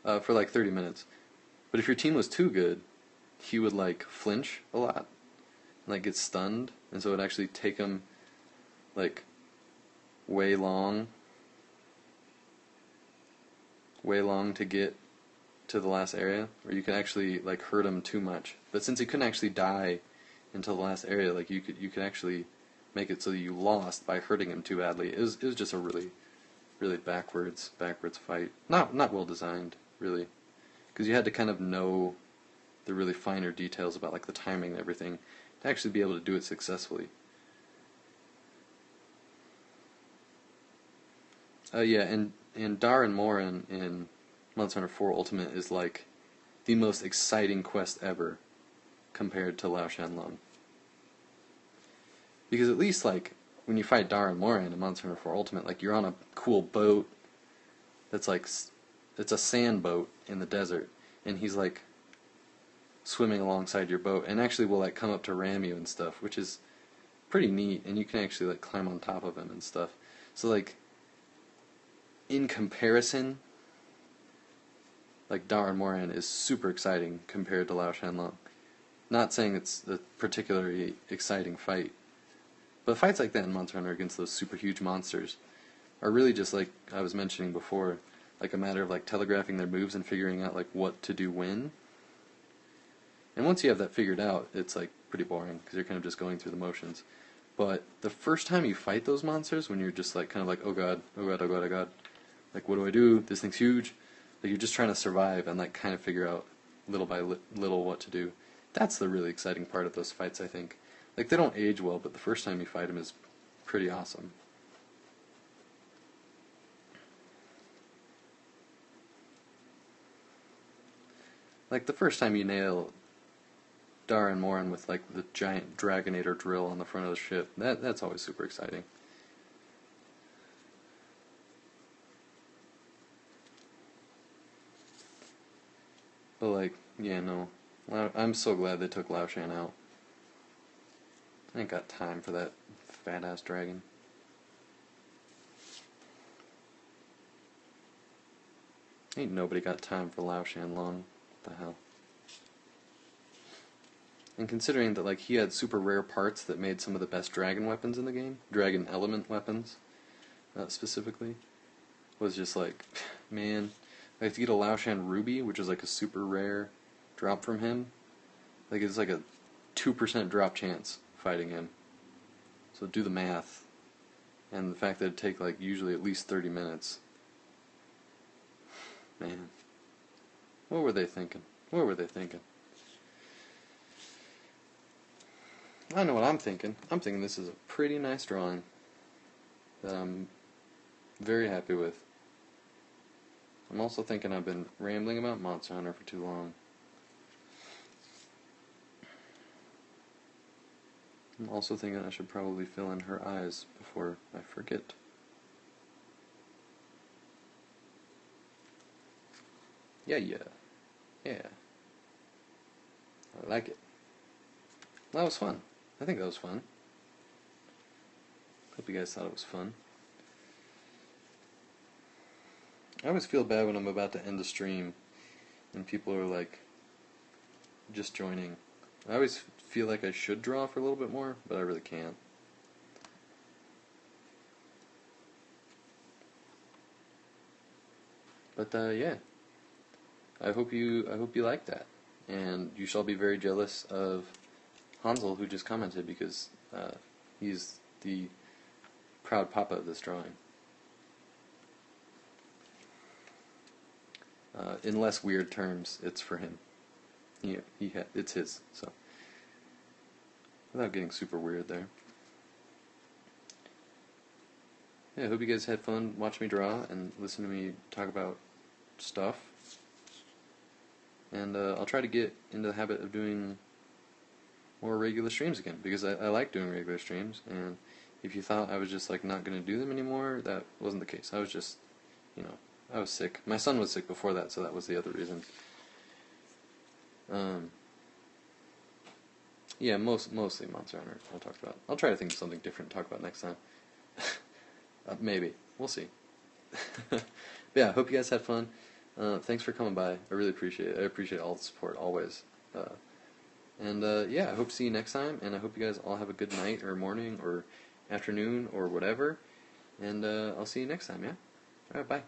for like 30 minutes. But if your team was too good, he would like flinch a lot, and, like get stunned, and so it would actually take him like way long to get to the last area, or you can actually like hurt him too much. But since he couldn't actually die until the last area, like you could actually make it so that you lost by hurting him too badly. It was just a really backwards fight. Not well designed, really, because you had to kind of know the really finer details about like the timing and everything to actually be able to do it successfully. Yeah, and Darren Morin in Monster Hunter 4 Ultimate is like the most exciting quest ever. compared to Lao Shanlong. Because at least, like, when you fight Dar and Moran in Monster Hunter 4 Ultimate, like, you're on a cool boat that's, like, it's a sand boat in the desert, and he's, like, swimming alongside your boat, and actually will, like, come up to ram you and stuff, which is pretty neat, and you can actually, like, climb on top of him and stuff. So, like, in comparison, like, Dar and Moran is super exciting compared to Lao Shanlong. Not saying it's a particularly exciting fight, but fights like that in Monster Hunter against those super huge monsters are really just, like I was mentioning before, like a matter of, like, telegraphing their moves and figuring out, like, what to do when. And once you have that figured out, it's, like, pretty boring, because you're kind of just going through the motions. But the first time you fight those monsters, when you're just, like, kind of like, oh god, oh god, oh god, oh god, like, what do I do? This thing's huge. Like, you're just trying to survive and, like, kind of figure out little by little what to do. That's the really exciting part of those fights, I think. Like, they don't age well, but the first time you fight them is pretty awesome. Like, the first time you nail Dar and Moran with, like, the giant Dragonator drill on the front of the ship, that's always super exciting. But, like, yeah, no. I'm so glad they took Lao Shan out. I ain't got time for that fat-ass dragon. Ain't nobody got time for Lao Shanlong. What the hell? And considering that, like, he had super rare parts that made some of the best dragon weapons in the game, dragon element weapons, specifically, was just like, man, like, to get a Lao Shan Ruby, which is like a super rare drop from him, like, it's like a 2% drop chance fighting him. So do the math. And the fact that it'd take, like, usually at least 30 minutes. Man. What were they thinking? What were they thinking? I know what I'm thinking. I'm thinking this is a pretty nice drawing that I'm very happy with. I'm also thinking I've been rambling about Monster Hunter for too long. I'm also thinking I should probably fill in her eyes before I forget. Yeah. I like it. That was fun. I think that was fun. Hope you guys thought it was fun. I always feel bad when I'm about to end the stream and people are, like, just joining. I always feel like I should draw for a little bit more, but I really can't. But yeah, I hope you like that, and you shall be very jealous of Hansel, who just commented, because he's the proud papa of this drawing. In less weird terms, it's for him. It's his. So, without getting super weird there. Yeah, I hope you guys had fun watching me draw and listen to me talk about stuff. And I'll try to get into the habit of doing more regular streams again, because I like doing regular streams, and if you thought I was just, like, not going to do them anymore, that wasn't the case. I was just, I was sick. My son was sick before that, so that was the other reason. Yeah, mostly Monster Hunter I'll talk about. I'll try to think of something different to talk about next time. Maybe. We'll see. But yeah, I hope you guys had fun. Thanks for coming by. I really appreciate it. I appreciate all the support, always. And yeah, I hope to see you next time, and I hope you guys all have a good night, or morning, or afternoon, or whatever. And I'll see you next time, yeah? Alright, bye.